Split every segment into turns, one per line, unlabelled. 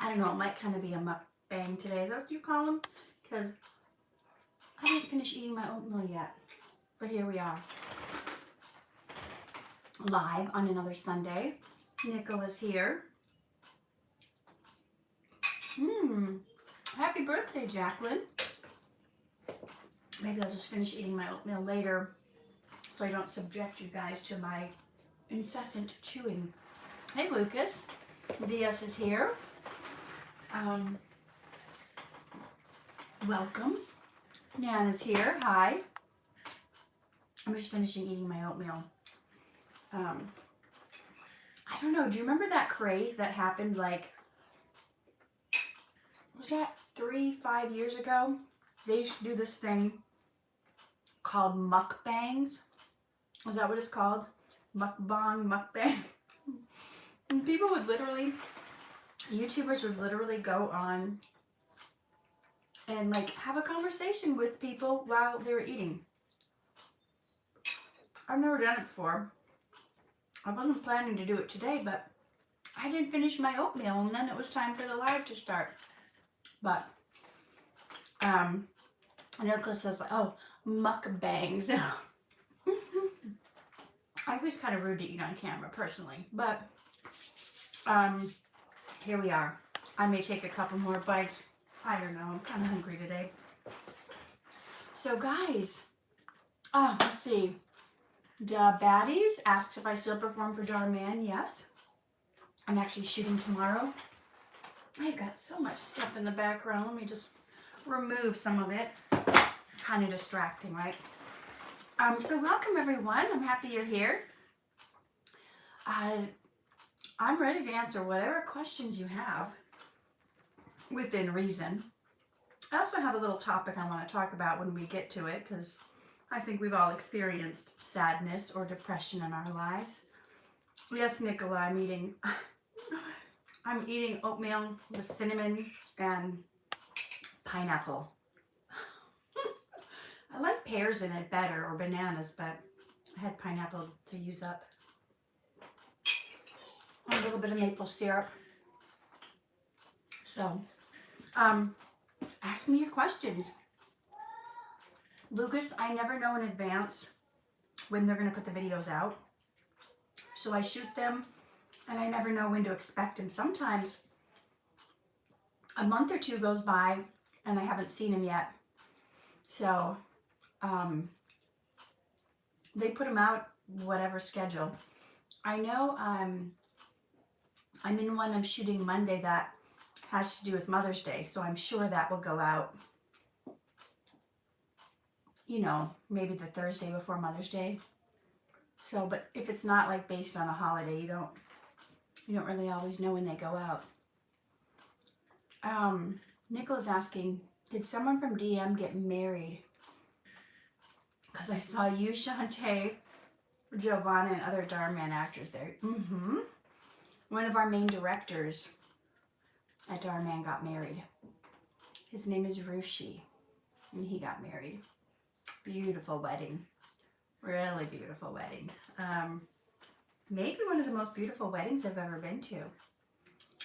I don't know, it might kind of be a mukbang today. Is that what you call them? Because I didn't finish eating my oatmeal yet. But here we are. Live on another Sunday. Nicola's here. Happy birthday, Jacqueline. Maybe I'll just finish eating my oatmeal later so I don't subject you guys to my incessant chewing. Hey, Lucas. Diaz is here. Welcome. Nan is here. Hi. I'm just finishing eating my oatmeal. I don't know. Do you remember that craze that happened like, was that 3-5 years ago? They used to do this thing called mukbangs. Is that what it's called? Mukbang. And people would literally, YouTubers would literally go on and like have a conversation with people while they were eating. I've never done it before. I wasn't planning to do it today, but I didn't finish my oatmeal and then it was time for the live to start. But Nicholas says, oh, mukbangs. I think it's kind of rude to eat on camera personally, but here we are. I may take a couple more bites. I don't know, I'm kind of hungry today. So guys, let's see. Baddies asks if I still perform for Dhar Mann. Yes. I'm actually shooting tomorrow. I've got so much stuff in the background. Let me just remove some of it. Kind of distracting, right? So welcome everyone. I'm happy you're here. I'm ready to answer whatever questions you have within reason. I also have a little topic I want to talk about when we get to it because I think we've all experienced sadness or depression in our lives. Yes, Nicola, I'm eating oatmeal with cinnamon and pineapple. I like pears in it better, or bananas, but I had pineapple to use up. A little bit of maple syrup. So, ask me your questions. Lucas, I never know in advance when they're going to put the videos out. So I shoot them and I never know when to expect them. Sometimes a month or two goes by and I haven't seen them yet. So they put them out whatever schedule. I know I'm in one I'm shooting Monday that has to do with Mother's Day. So I'm sure that will go out, you know, maybe the Thursday before Mother's Day. So, but if it's not like based on a holiday, you don't really always know when they go out. Nicola's asking, did someone from DM get married? Because I saw you, Shantae, Giovanna, and other Dhar Mann actors there. One of our main directors at Dhar Mann got married. His name is Rushi, and he got married. Beautiful wedding. Really beautiful wedding. Maybe one of the most beautiful weddings I've ever been to.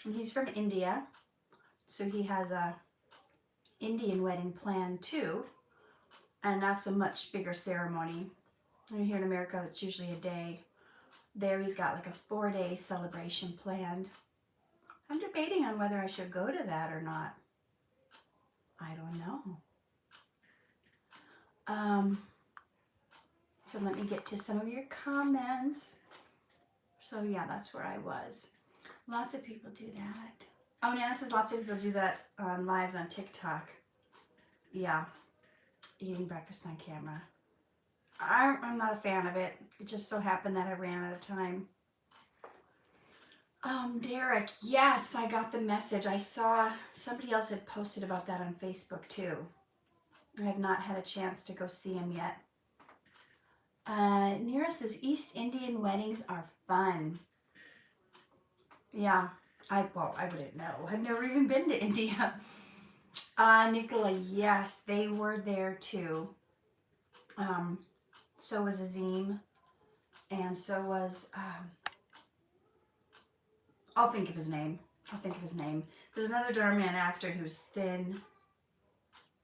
And he's from India, so he has a Indian wedding planned too, and that's a much bigger ceremony. And here in America, it's usually a day. There he's got like a 4-day celebration planned. I'm debating on whether I should go to that or not. I don't know. So let me get to some of your comments. So yeah, that's where I was. Lots of people do that. Oh, Nana says lots of people do that on lives on TikTok. Yeah, eating breakfast on camera. I'm not a fan of it. It just so happened that I ran out of time. Derek, yes, I got the message. I saw somebody else had posted about that on Facebook too. I have not had a chance to go see him yet. Nira says East Indian weddings are fun. Yeah, I wouldn't know. I've never even been to India. Nicola, yes, they were there too. So was Azim, and so was, I'll think of his name. I'll think of his name. There's another Dhar Mann actor who's thin.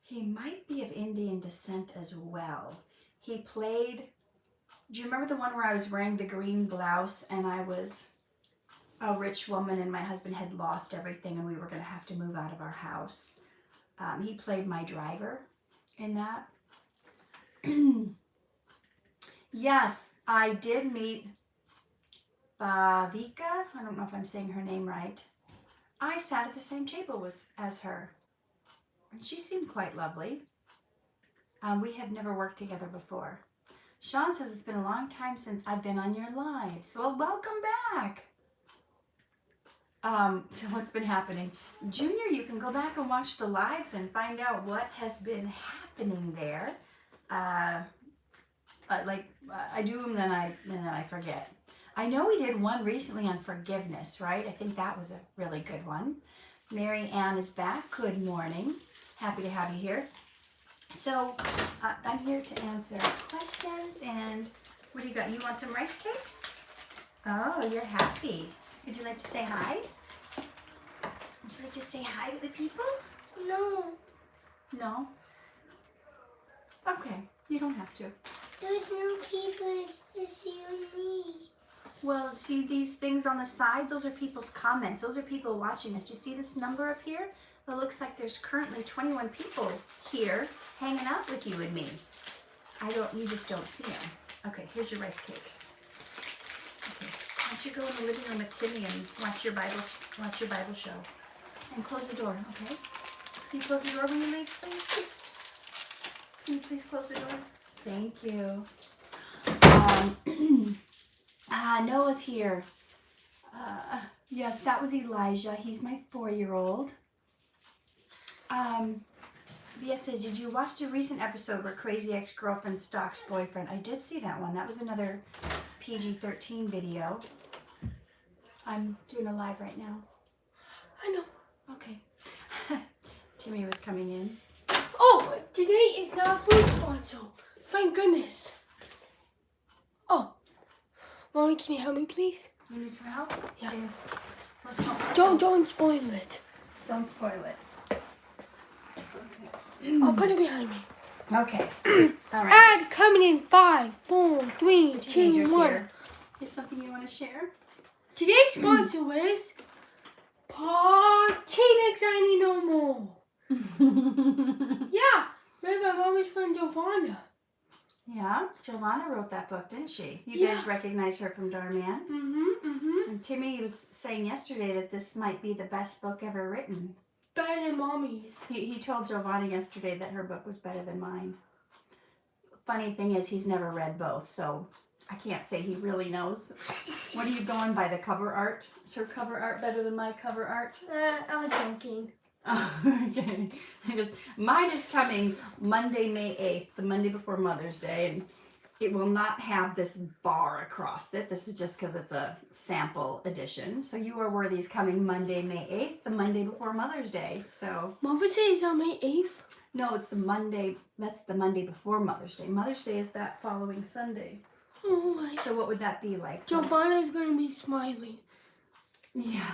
He might be of Indian descent as well. He played, do you remember the one where I was wearing the green blouse and I was a rich woman and my husband had lost everything and we were going to have to move out of our house? He played my driver in that. Yes, I did meet Bhavika. I don't know if I'm saying her name right. I sat at the same table as her. And she seemed quite lovely. We have never worked together before. Sean says it's been a long time since I've been on your lives. Well, welcome back. So what's been happening? Junior, you can go back and watch the lives and find out what has been happening there. I do them, then I forget. I know we did one recently on forgiveness, right? I think that was a really good one. Mary Ann is back. Good morning. Happy to have you here. So I'm here to answer questions. And what do you got? You want some rice cakes? Oh, you're happy. Would you like to say hi? Would you like to say hi to the people?
No.
No? Okay, you don't have to.
There's no people, it's just you and me.
Well, see these things on the side? Those are people's comments. Those are people watching us. Do you see this number up here? It looks like there's currently 21 people here hanging out with you and me. You just don't see them. Okay, here's your rice cakes. Okay, why don't you go in the living room with Timmy and watch your Bible show. And close the door, okay? Can you close the door when you leave, please? Can you please close the door? Thank you. Noah's here. Yes, that was Elijah. He's my 4-year-old. Yes, says, did you watch the recent episode where crazy ex-girlfriend stalks boyfriend? I did see that one. That was another PG-13 video. I'm doing a live right now.
I know.
Okay. Timmy was coming in.
Oh, today is not a food sponsor. Thank goodness. Oh, Mommy, can you help me, please?
You need some help?
Yeah.
Here. Let's help.
Don't spoil it.
Don't spoil it.
I'll put it behind me.
Okay. All right.
Ad coming in 5, 4, 3, 2, 1.
Here. Here's something you want to share?
Today's sponsor is Teen Anxiety No More. Yeah, made by Mommy's friend Giovanna.
Yeah, Giovanna wrote that book, didn't she? You guys recognize her from Dhar Mann? And Timmy was saying yesterday that this might be the best book ever written.
Better than Mommy's.
He told Giovanna yesterday that her book was better than mine. Funny thing is, he's never read both, so I can't say he really knows. What are you going by, the cover art? Is her cover art better than my cover art?
I was joking.
Oh, okay. Mine is coming Monday, May 8th, the Monday before Mother's Day, and it will not have this bar across it. This is just because it's a sample edition. So You Are Worthy is coming Monday, May 8th, the Monday before Mother's Day. So
Mother's Day is on May 8th?
No, it's the Monday. That's the Monday before Mother's Day. Mother's Day is that following Sunday.
Oh my.
So what would that be like?
Giovanna's going to be smiling.
Yeah.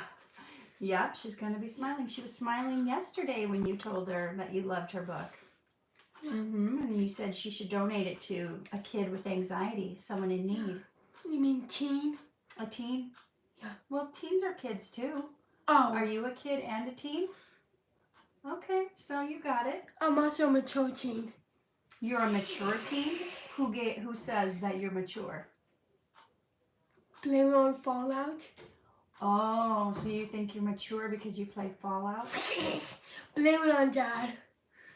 Yep, she's going to be smiling. She was smiling yesterday when you told her that you loved her book. And you said she should donate it to a kid with anxiety, someone in need.
You mean teen?
A teen?
Yeah.
Well, teens are kids too.
Oh.
Are you a kid and a teen? Okay, so you got it.
I'm also a mature teen.
You're a mature teen? Who says that you're mature?
Blame it on Fallout.
Oh, so you think you're mature because you play Fallout?
Blame it on Dad.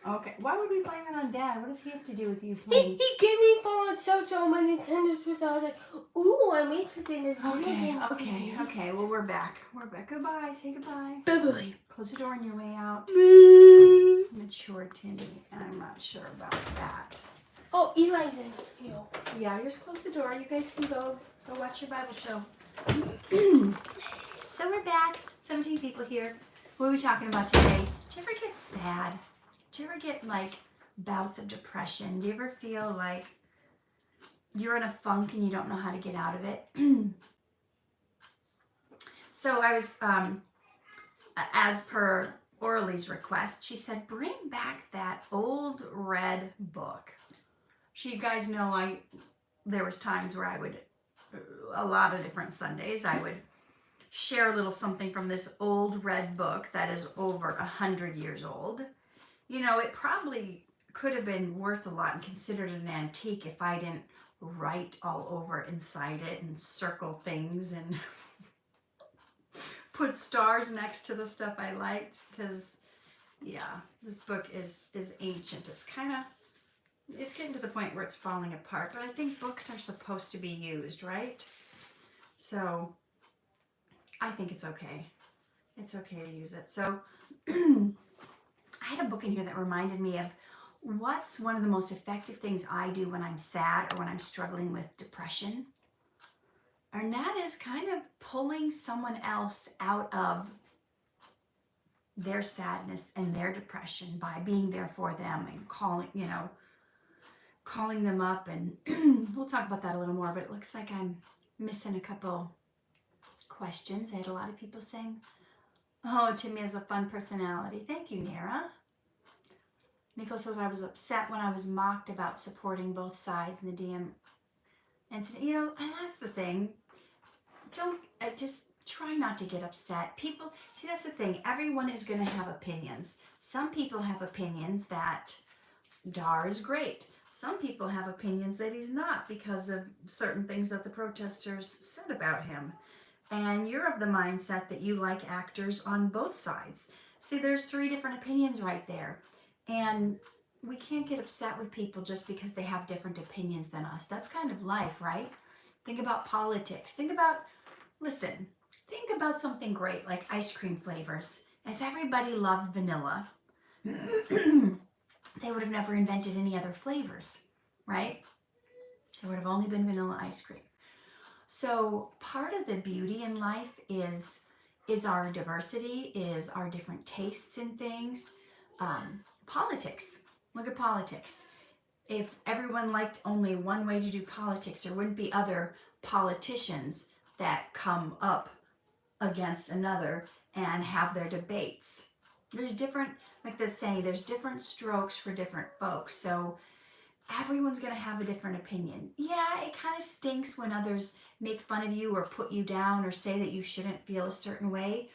Okay. Why would we blame it on Dad? What does he have to do with you
He
playing?
gave me Fallout Shelter on my Nintendo Switch. I was like, ooh, I'm interested in this video game series.
Okay. Well, we're back. Goodbye. Say goodbye.
Bye-bye.
Close the door on your way out. Mature Timmy. I'm not sure about that.
Oh, Eli's in here.
Yeah, just close the door. You guys can go watch your Bible show. So we're back. 17 people here. What are we talking about today? Do you ever get sad? Do you ever get like bouts of depression? Do you ever feel like you're in a funk and you don't know how to get out of it? So I was as per Orly's request, she said, bring back that old red book. You guys know there was times where I would, a lot of different Sundays, I would share a little something from this old red book that is over 100 years old. You know, it probably could have been worth a lot and considered an antique if I didn't write all over inside it and circle things and put stars next to the stuff I liked, because yeah, this book is ancient. It's getting to the point where it's falling apart, but I think books are supposed to be used, right? So I think it's okay. It's okay to use it. So I had a book in here that reminded me of what's one of the most effective things I do when I'm sad or when I'm struggling with depression. And that is kind of pulling someone else out of their sadness and their depression by being there for them and calling them up. And we'll talk about that a little more, but it looks like I'm missing a couple questions. I had a lot of people saying, oh, Timmy has a fun personality. Thank you, Nara. Nicole says, I was upset when I was mocked about supporting both sides in the DM incident. You know, and that's the thing. Just try not to get upset. People, see, that's the thing. Everyone is going to have opinions. Some people have opinions that Dhar is great. Some people have opinions that he's not because of certain things that the protesters said about him. And you're of the mindset that you like actors on both sides. See, there's 3 different opinions right there. And we can't get upset with people just because they have different opinions than us. That's kind of life, right? Think about politics. Think about something great like ice cream flavors. If everybody loved vanilla, they would have never invented any other flavors, right? There would have only been vanilla ice cream. So part of the beauty in life is our diversity, is our different tastes in things. Politics. Look at politics. If everyone liked only one way to do politics, there wouldn't be other politicians that come up against another and have their debates. There's different, like the saying, there's different strokes for different folks. So everyone's going to have a different opinion. Yeah, it kind of stinks when others make fun of you or put you down or say that you shouldn't feel a certain way.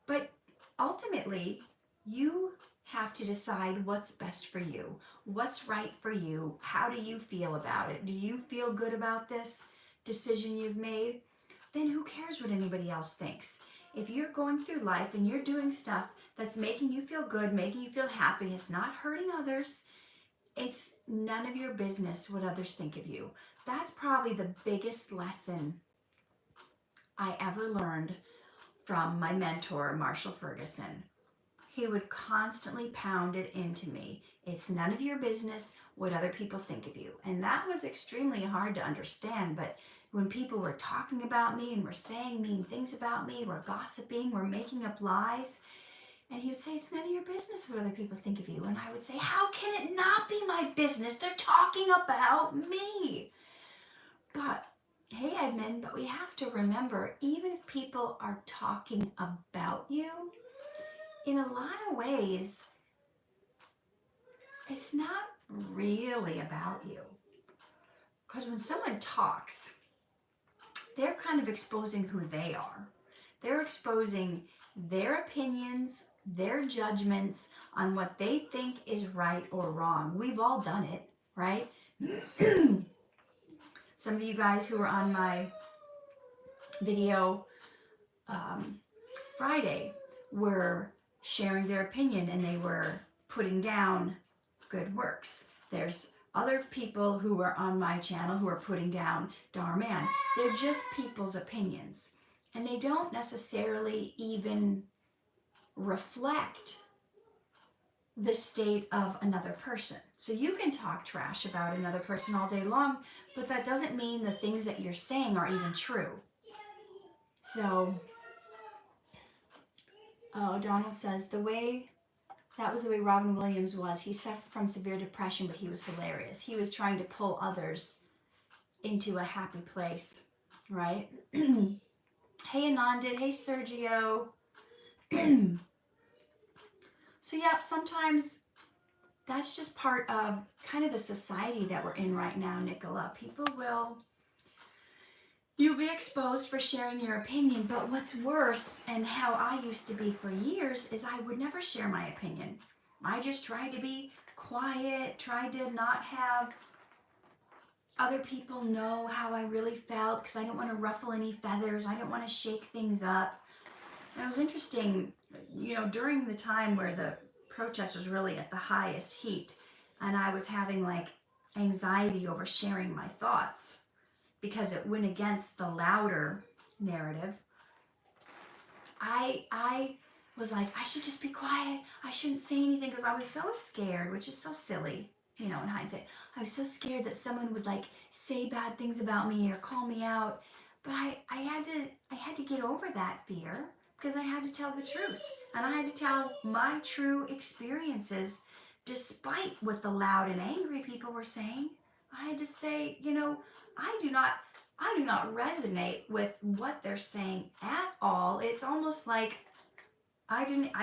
But ultimately, you have to decide what's best for you, what's right for you. How do you feel about it? Do you feel good about this decision you've made? Then who cares what anybody else thinks? If you're going through life and you're doing stuff that's making you feel good, making you feel happy, it's not hurting others, it's none of your business what others think of you. That's probably the biggest lesson I ever learned from my mentor, Marshall Ferguson. He would constantly pound it into me. It's none of your business what other people think of you. And that was extremely hard to understand. But when people were talking about me and were saying mean things about me, were gossiping, were making up lies, and he would say, it's none of your business what other people think of you. And I would say, how can it not be my business? They're talking about me. But, hey, Edmund, but we have to remember, even if people are talking about you, in a lot of ways, it's not really about you. Because when someone talks, they're kind of exposing who they are. They're exposing their opinions, their judgments on what they think is right or wrong. We've all done it, right? Some of you guys who were on my video Friday were sharing their opinion and they were putting down good works. There's other people who are on my channel who are putting down Dhar Mann. They're just people's opinions. And they don't necessarily even reflect the state of another person. So you can talk trash about another person all day long, but that doesn't mean the things that you're saying are even true. So, oh, Donald says, that was the way Robin Williams was. He suffered from severe depression, but he was hilarious. He was trying to pull others into a happy place, right? Hey, Anandit. Hey, Sergio. So yeah, sometimes that's just part of kind of the society that we're in right now, Nicola. You'll be exposed for sharing your opinion, but what's worse, and how I used to be for years, is I would never share my opinion. I just tried to be quiet, tried to not have other people know how I really felt, because I didn't want to ruffle any feathers. I didn't want to shake things up. And it was interesting, during the time where the protest was really at the highest heat, and I was having like anxiety over sharing my thoughts because it went against the louder narrative. I was like, I should just be quiet. I shouldn't say anything, because I was so scared, which is so silly, in hindsight. I was so scared that someone would like say bad things about me or call me out. But I had to get over that fear, because I had to tell the truth. And I had to tell my true experiences, despite what the loud and angry people were saying. I had to say, I do not resonate with what they're saying at all. It's almost like I didn't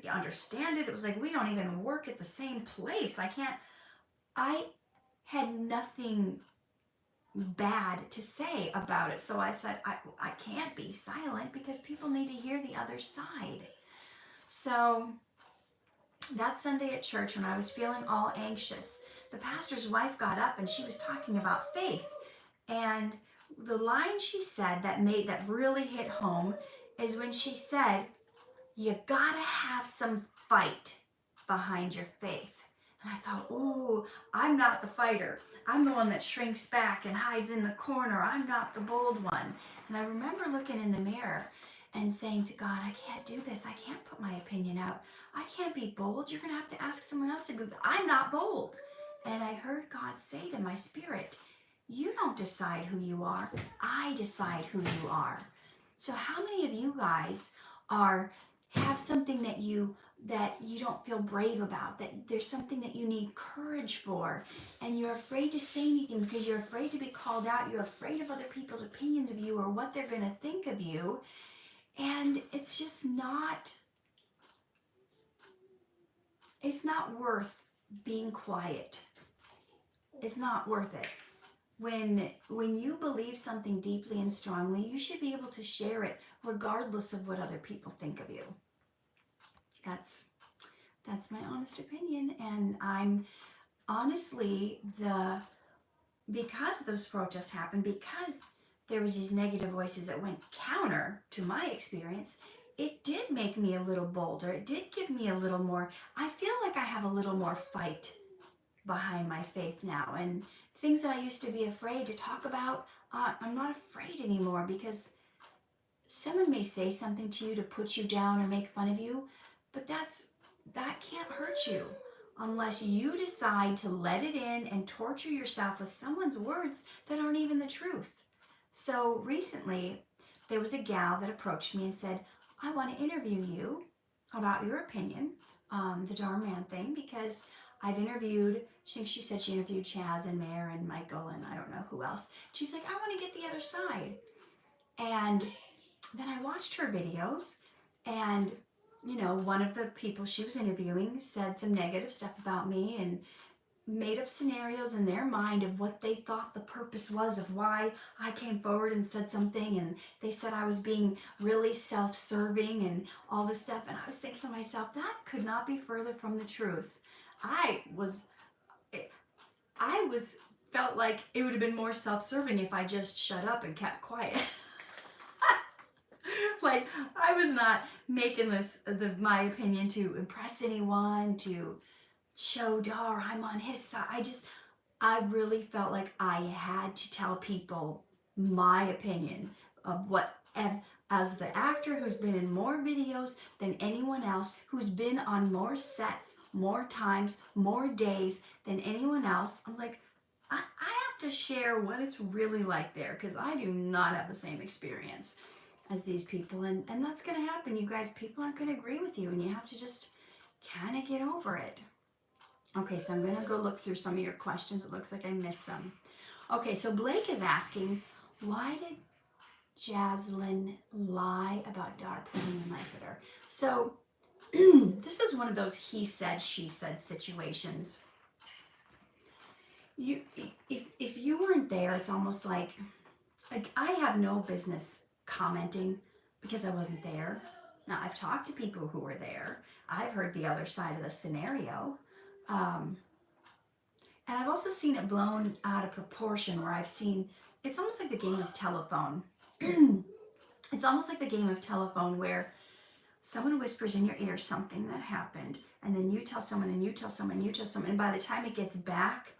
understand it. It was like, we don't even work at the same place. I had nothing bad to say about it. So I said, I can't be silent, because people need to hear the other side. So that Sunday at church, when I was feeling all anxious, the pastor's wife got up and she was talking about faith. And the line she said that really hit home is when she said, you gotta have some fight behind your faith. And I thought, ooh, I'm not the fighter. I'm the one that shrinks back and hides in the corner. I'm not the bold one. And I remember looking in the mirror and saying to God, I can't do this. I can't put my opinion out. I can't be bold. You're going to have to ask someone else to do it. I'm not bold. And I heard God say to my spirit, you don't decide who you are. I decide who you are. So how many of you guys have something that you don't feel brave about, that there's something that you need courage for, and you're afraid to say anything because you're afraid to be called out, you're afraid of other people's opinions of you or what they're going to think of you, and it's just not worth being quiet. It's not worth it. When you believe something deeply and strongly, you should be able to share it regardless of what other people think of you. That's my honest opinion, and I'm honestly, because those protests happened, because there was these negative voices that went counter to my experience, it did make me a little bolder. It did give me a little more, I feel like I have a little more fight behind my faith now, and things that I used to be afraid to talk about, I'm not afraid anymore, because someone may say something to you to put you down or make fun of you, but that can't hurt you unless you decide to let it in and torture yourself with someone's words that aren't even the truth. So recently, there was a gal that approached me and said, I want to interview you about your opinion on the Dhar Mann thing, because I've interviewed, she said she interviewed Chaz and Mayor and Michael and I don't know who else. She's like, I want to get the other side. And then I watched her videos, and one of the people she was interviewing said some negative stuff about me and made up scenarios in their mind of what they thought the purpose was of why I came forward and said something, and they said I was being really self-serving and all this stuff, and I was thinking to myself, that could not be further from the truth. I felt like it would have been more self-serving if I just shut up and kept quiet. Like, I was not making this my opinion to impress anyone, to show Dhar I'm on his side. I really felt like I had to tell people my opinion of what, and as the actor who's been in more videos than anyone else, who's been on more sets, more times, more days than anyone else, I'm like, I have to share what it's really like there, because I do not have the same experience as these people, and that's going to happen, you guys. People aren't going to agree with you, and you have to just kind of get over it. Okay, so I'm going to go look through some of your questions. It looks like I missed some. Okay, so Blake is asking, why did Jaslyn lie about Dar putting a knife at her? So this is one of those he said, she said situations. If you weren't there, it's almost like I have no business commenting because I wasn't there. Now, I've talked to people who were there. I've heard the other side of the scenario. And I've also seen it blown out of proportion where I've seen, it's almost like the game of telephone. It's almost like the game of telephone where someone whispers in your ear something that happened, and then you tell someone, and you tell someone, and you tell someone, and by the time it gets back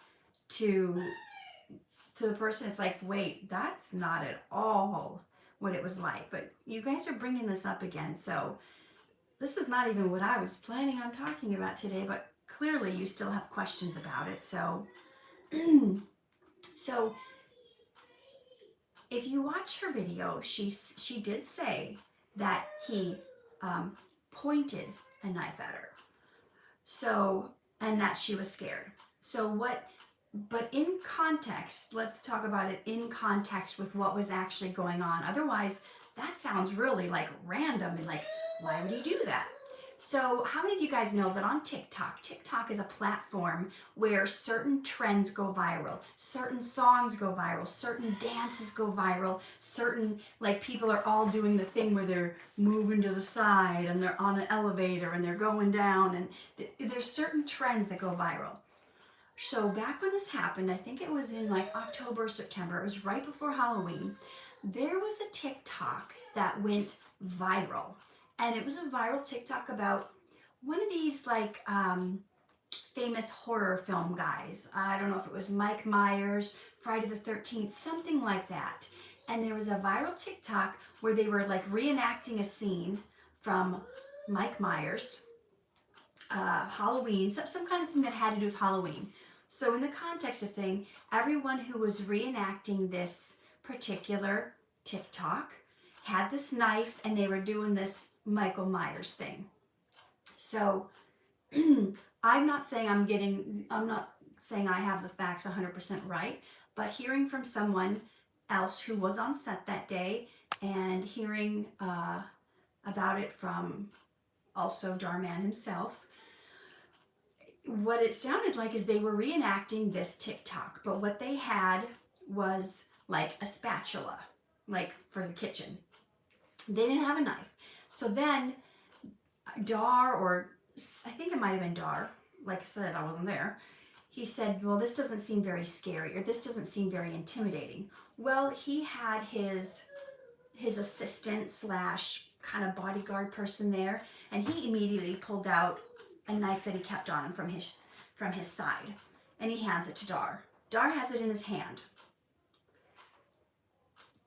to the person, it's like, wait, that's not at all what it was like. But you guys are bringing this up again, so this is not even what I was planning on talking about today, but clearly you still have questions about it. So so if you watch her video, she did say that he pointed a knife at her, so, and that she was scared. So but in context, let's talk about it in context with what was actually going on. Otherwise, that sounds really like random and like, why would he do that? So how many of you guys know that on TikTok is a platform where certain trends go viral, certain songs go viral, certain dances go viral, certain, like, people are all doing the thing where they're moving to the side and they're on an elevator and they're going down, and there's certain trends that go viral. So back when this happened, I think it was in like October, September, it was right before Halloween, there was a TikTok that went viral. And it was a viral TikTok about one of these like famous horror film guys. I don't know if it was Mike Myers, Friday the 13th, something like that. And there was a viral TikTok where they were like reenacting a scene from Mike Myers, Halloween, some kind of thing that had to do with Halloween. So in the context of thing, everyone who was reenacting this particular TikTok had this knife and they were doing this Michael Myers thing. So I'm not saying I have the facts 100% right, but hearing from someone else who was on set that day and hearing about it from also Dhar Mann himself, what it sounded like is they were reenacting this TikTok, but what they had was like a spatula, like for the kitchen. They didn't have a knife. So then Dhar, or I think it might have been Dhar, like I said, I wasn't there, he said, well, this doesn't seem very scary, or this doesn't seem very intimidating. Well, he had his assistant slash kind of bodyguard person there, and he immediately pulled out a knife that he kept on him from his side, and he hands it to Dhar. Dhar has it in his hand.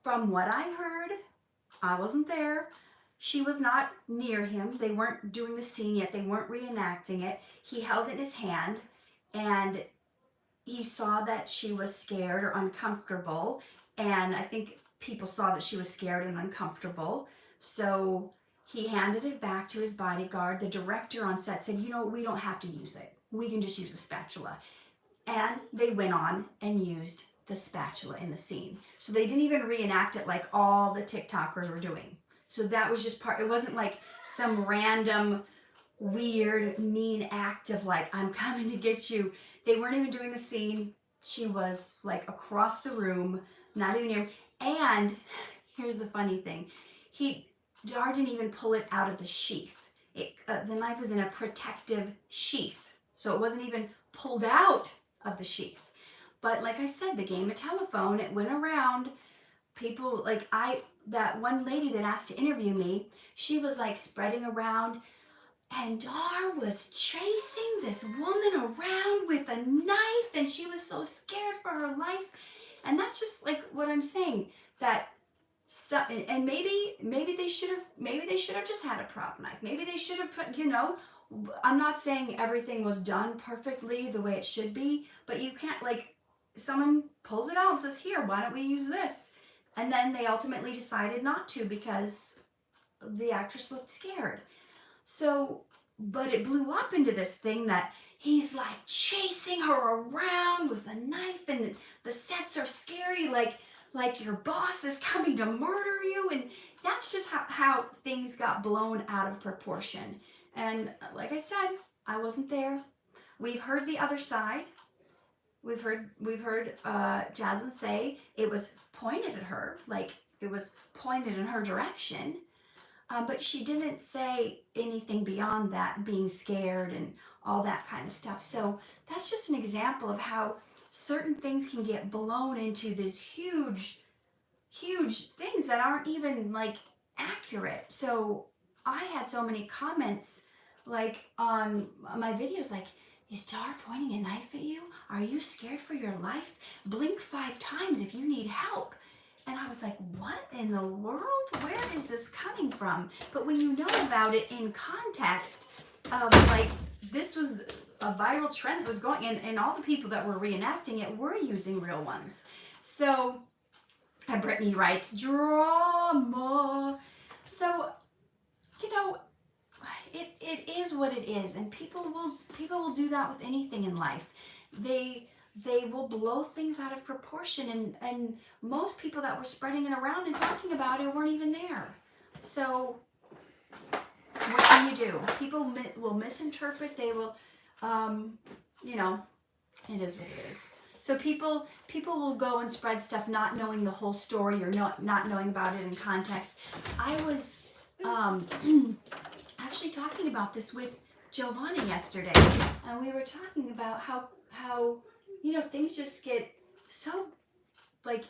From what I heard, I wasn't there, she was not near him, they weren't doing the scene yet, they weren't reenacting it. He held it in his hand, and he saw that she was scared or uncomfortable, and I think people saw that she was scared and uncomfortable, so he handed it back to his bodyguard. The director on set said, you know, we don't have to use it, we can just use a spatula. And they went on and used the spatula in the scene. So they didn't even reenact it like all the TikTokers were doing. So that was just part, it wasn't like some random weird mean act of like, I'm coming to get you. They weren't even doing the scene. She was like across the room, not even near. And here's the funny thing. Dhar didn't even pull it out of the sheath. The knife was in a protective sheath. So it wasn't even pulled out of the sheath. But like I said, the game of telephone, it went around. People, like that one lady that asked to interview me, she was like spreading around, and Dhar was chasing this woman around with a knife, and she was so scared for her life. And that's just like what I'm saying, that and maybe they should have just had a prop knife. Maybe they should have put, you know, I'm not saying everything was done perfectly the way it should be, but you can't, like, someone pulls it out and says, here, why don't we use this? And then they ultimately decided not to because the actress looked scared. So, but it blew up into this thing that he's like chasing her around with a knife, and the sets are scary. Like like your boss is coming to murder you. And that's just how things got blown out of proportion. And like I said, I wasn't there. We've heard the other side. We've heard Jasmine say it was pointed at her, like it was pointed in her direction. But she didn't say anything beyond that, being scared and all that kind of stuff. So that's just an example of how certain things can get blown into these huge things that aren't even like accurate. So I had so many comments like on my videos like, is Dhar pointing a knife at you? Are you scared for your life? Blink 5 times if you need help. And I was like, what in the world? Where is this coming from? But when you know about it in context of like, this was a viral trend that was going, and all the people that were reenacting it were using real ones. So, Brittany writes, drama. So, you know, it is what it is, and people will do that with anything in life. They will blow things out of proportion, and most people that were spreading it around and talking about it weren't even there. So what can you do? People will misinterpret. They will, you know, it is what it is. So people will go and spread stuff not knowing the whole story or not knowing about it in context. I was actually talking about this with Giovanni yesterday, and we were talking about how you know, things just get so like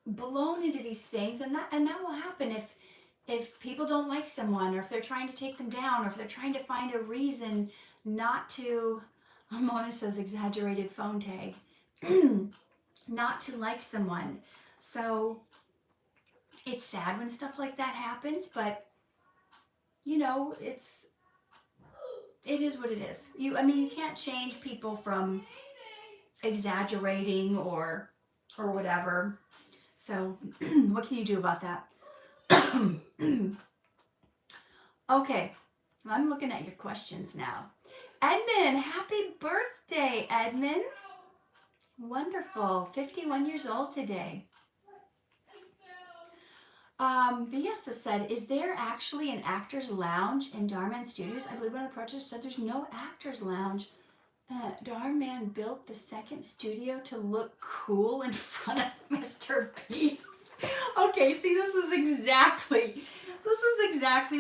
blown into these things, and that will happen if people don't like someone, or if they're trying to take them down, or if they're trying to find a reason not to. Mona says exaggerated phone tag. Not to like someone. So it's sad when stuff like that happens, but you know, it is what it is. You can't change people from exaggerating or whatever. So what can you do about that? Okay, I'm looking at your questions now. Edmund, happy birthday, Edmund. Wonderful, 51 years old today. Viesa said, is there actually an actor's lounge in Dhar Mann Studios? I believe one of the protesters said there's no actor's lounge. Dhar Mann built the second studio to look cool in front of Mr. Beast. Okay, see, this is exactly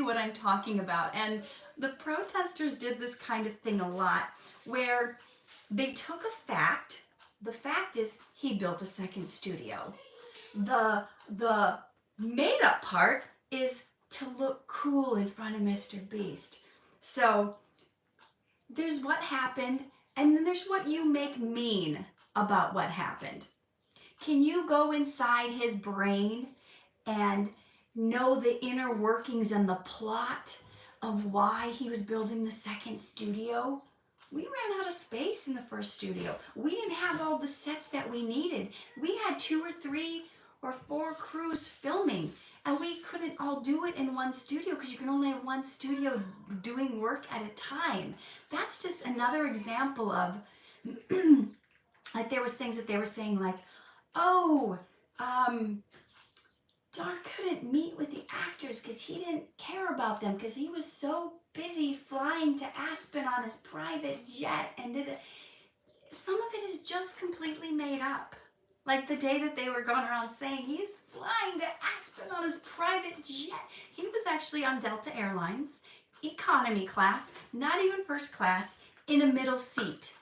what I'm talking about. And the protesters did this kind of thing a lot, where they took a fact. The fact is he built a second studio. The made up part is to look cool in front of Mr. Beast. So there's what happened, and then there's what you make mean about what happened. Can you go inside his brain and know the inner workings and the plot of why he was building the second studio? We ran out of space in the first studio. We didn't have all the sets that we needed. We had 2 or 3 or 4 crews filming, and we couldn't all do it in one studio because you can only have one studio doing work at a time. That's just another example of, like, there was things that they were saying like, oh, Dhar couldn't meet with the actors because he didn't care about them because he was so busy flying to Aspen on his private jet, and some of it is just completely made up. Like the day that they were going around saying he's flying to Aspen on his private jet. He was actually on Delta Airlines, economy class, not even first class, in a middle seat.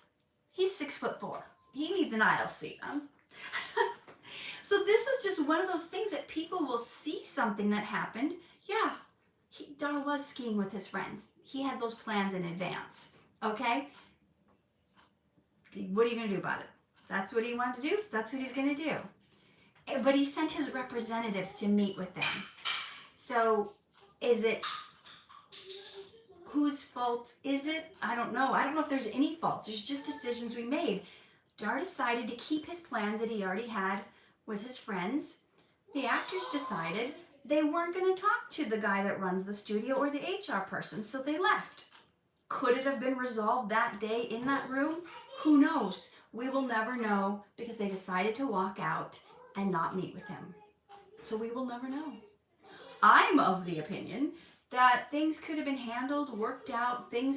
He's 6'4". He needs an aisle seat. So this is just one of those things that people will see something that happened. Yeah, Dhar was skiing with his friends. He had those plans in advance, okay? What are you going to do about it? That's what he wanted to do. That's what he's going to do. But he sent his representatives to meet with them. So is it, whose fault is it? I don't know. I don't know if there's any faults. There's just decisions we made. Dhar decided to keep his plans that he already had with his friends. The actors decided they weren't going to talk to the guy that runs the studio or the HR person, so they left. Could it have been resolved that day in that room? Who knows? We will never know, because they decided to walk out and not meet with him. So we will never know. I'm of the opinion that things could have been handled, worked out, they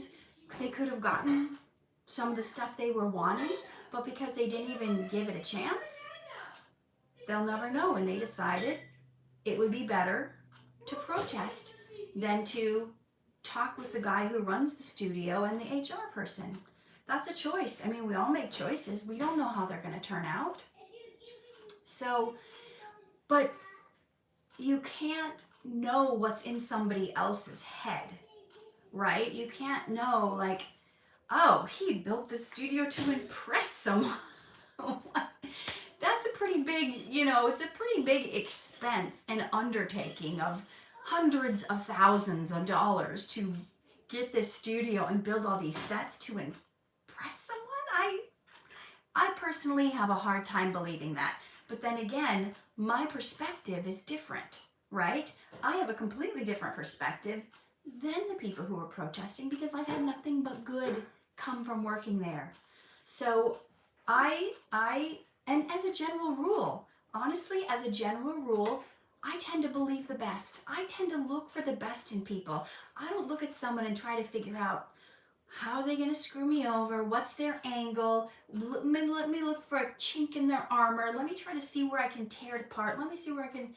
could have gotten some of the stuff they were wanting, but because they didn't even give it a chance, they'll never know. And they decided it would be better to protest than to talk with the guy who runs the studio and the HR person. That's a choice. I mean, we all make choices. We don't know how they're going to turn out. So, but you can't know what's in somebody else's head, right? You can't know, like, oh, he built the studio to impress someone. That's a pretty big, it's a pretty big expense and undertaking of hundreds of thousands of dollars to get this studio and build all these sets to impress someone. I personally have a hard time believing that. But then again, my perspective is different, right? I have a completely different perspective than the people who were protesting because I've had nothing but good come from working there. So and as a general rule, honestly, as a general rule, I tend to believe the best. I tend to look for the best in people. I don't look at someone and try to figure out how are they going to screw me over? What's their angle? Maybe let me look for a chink in their armor. Let me try to see where I can tear it apart. Let me see where I can,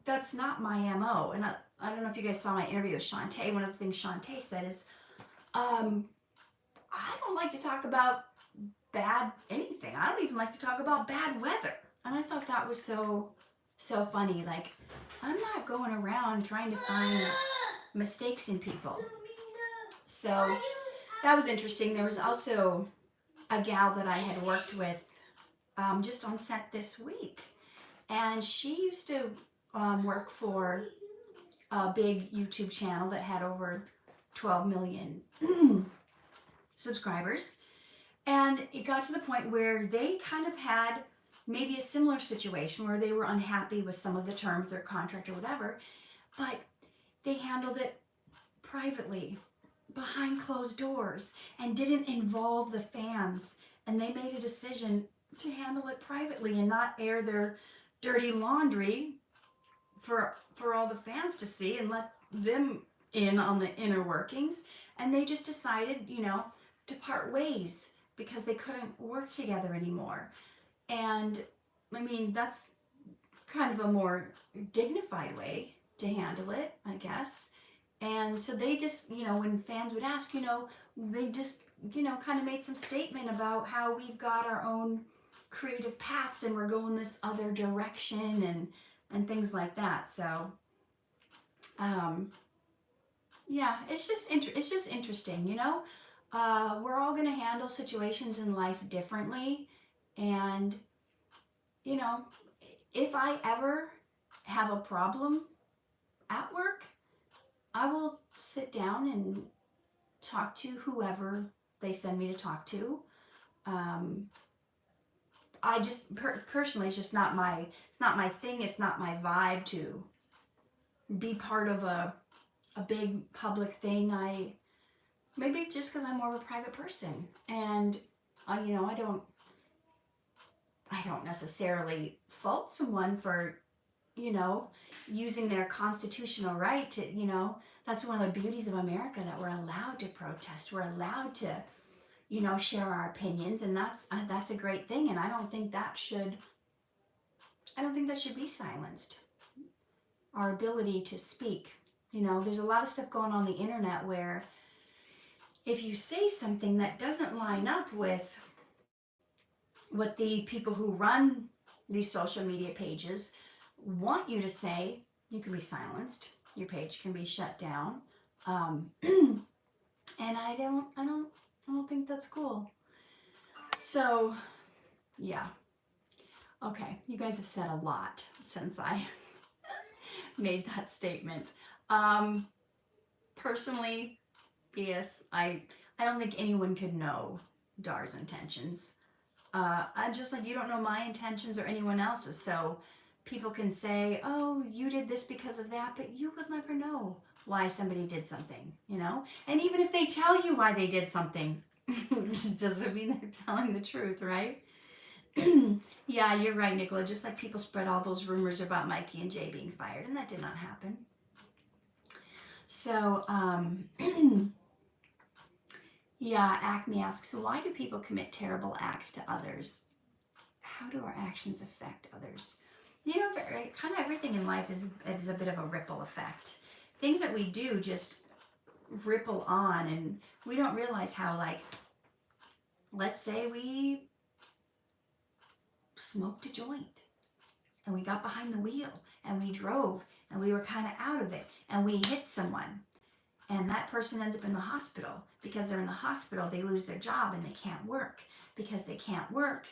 that's not my MO. And I don't know if you guys saw my interview with Shantae. One of the things Shantae said is, I don't like to talk about bad anything. I don't even like to talk about bad weather. And I thought that was so funny. Like, I'm not going around trying to find mistakes in people. So that was interesting. There was also a gal that I had worked with just on set this week. And she used to work for a big YouTube channel that had over 12 million subscribers. And it got to the point where they kind of had maybe a similar situation where they were unhappy with some of the terms of their contract or whatever, but they handled it privately, behind closed doors, and didn't involve the fans. And they made a decision to handle it privately and not air their dirty laundry for all the fans to see and let them in on the inner workings. And they just decided, to part ways because they couldn't work together anymore. And I mean, that's kind of a more dignified way to handle it, I guess. And so they just, when fans would ask, they just, kind of made some statement about how we've got our own creative paths and we're going this other direction and things like that. So, yeah, it's just interesting, we're all going to handle situations in life differently. And, if I ever have a problem at work, I will sit down and talk to whoever they send me to talk to. I just personally, it's just not my thing. It's not my vibe to be part of a big public thing. Maybe just because I'm more of a private person, and I don't necessarily fault someone for, using their constitutional right to, that's one of the beauties of America, that we're allowed to protest. We're allowed to, share our opinions, and that's a great thing. And I don't think that should be silenced. Our ability to speak. There's a lot of stuff going on the internet where if you say something that doesn't line up with what the people who run these social media pages want you to say, you can be silenced. Your page can be shut down. And I don't think that's cool. So, yeah. Okay, you guys have said a lot since I made that statement. Personally, yes, I don't think anyone could know Dhar's intentions. I'm just like, you don't know my intentions or anyone else's. So people can say, oh, you did this because of that, but you would never know why somebody did something, And even if they tell you why they did something, it doesn't mean they're telling the truth, right? Yeah, you're right, Nicola. Just like people spread all those rumors about Mikey and Jay being fired, and that did not happen. So, yeah, Acme asks, so why do people commit terrible acts to others? How do our actions affect others? You know, kind of everything in life is a bit of a ripple effect. Things that we do just ripple on, and we don't realize how, like, let's say we smoked a joint and we got behind the wheel and we drove and we were kind of out of it and we hit someone, and that person ends up in the hospital. Because they're in the hospital, they lose their job and they can't work. Because they can't work,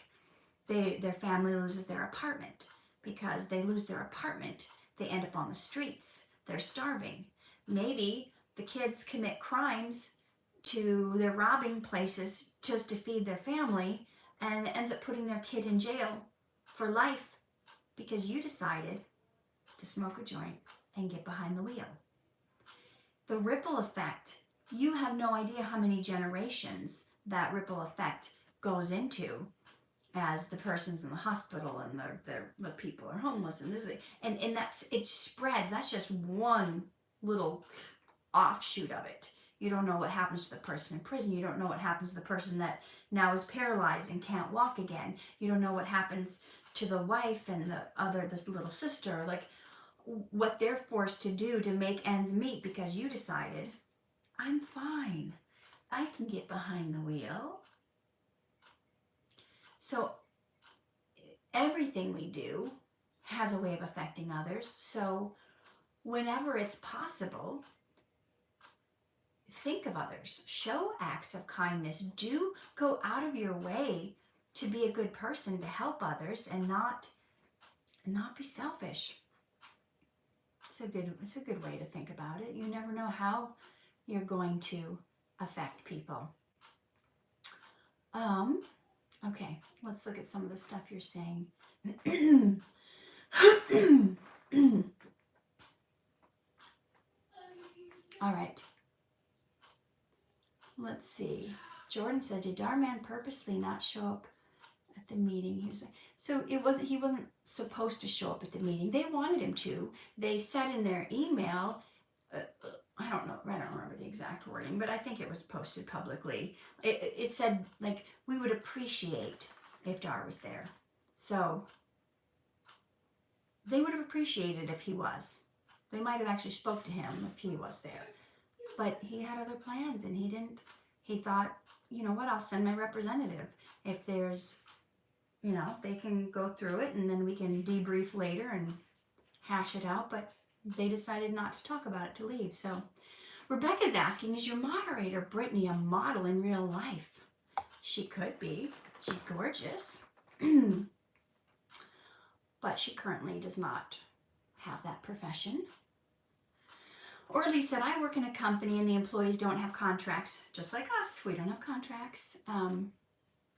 their family loses their apartment. Because they lose their apartment, they end up on the streets. They're starving. Maybe the kids commit crimes they're robbing places just to feed their family, and it ends up putting their kid in jail for life because you decided to smoke a joint and get behind the wheel. The ripple effect, you have no idea how many generations that ripple effect goes into, as the person's in the hospital and the people are homeless, and that's, it spreads. That's just one little offshoot of it. You don't know what happens to the person in prison. You don't know what happens to the person that now is paralyzed and can't walk again. You don't know what happens to the wife and this little sister, like what they're forced to do to make ends meet because you decided, I'm fine, I can get behind the wheel. So everything we do has a way of affecting others. So whenever it's possible, think of others. Show acts of kindness. Do go out of your way to be a good person, to help others, and not be selfish. It's a good way to think about it. You never know how you're going to affect people. Okay, let's look at some of the stuff you're saying. All right. Let's see. Jordan said, did Dhar Mann purposely not show up at the meeting? He wasn't supposed to show up at the meeting. They wanted him to. They said in their email, I don't remember the exact wording, but I think it was posted publicly. It said, like, we would appreciate if Dhar was there. So they would have appreciated if he was. They might have actually spoke to him if he was there. But he had other plans and he didn't. He thought, you know what, I'll send my representative. If there's, they can go through it and then we can debrief later and hash it out. But they decided not to talk about it, to leave. So Rebecca's asking, is your moderator, Brittany, a model in real life? She could be. She's gorgeous. But she currently does not have that profession. Orly said, I work in a company and the employees don't have contracts. Just like us, we don't have contracts.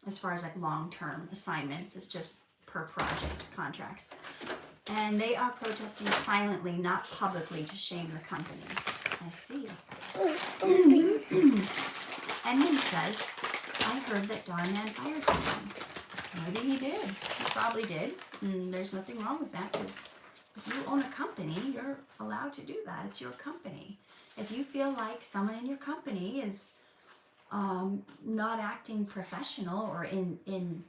As far as like long-term assignments, it's just per project contracts. And they are protesting silently, not publicly, to shame the companies. I see. And he says, I heard that Dhar Mann fired someone. Maybe he did. He probably did. And there's nothing wrong with that, because if you own a company, you're allowed to do that. It's your company. If you feel like someone in your company is not acting professional or in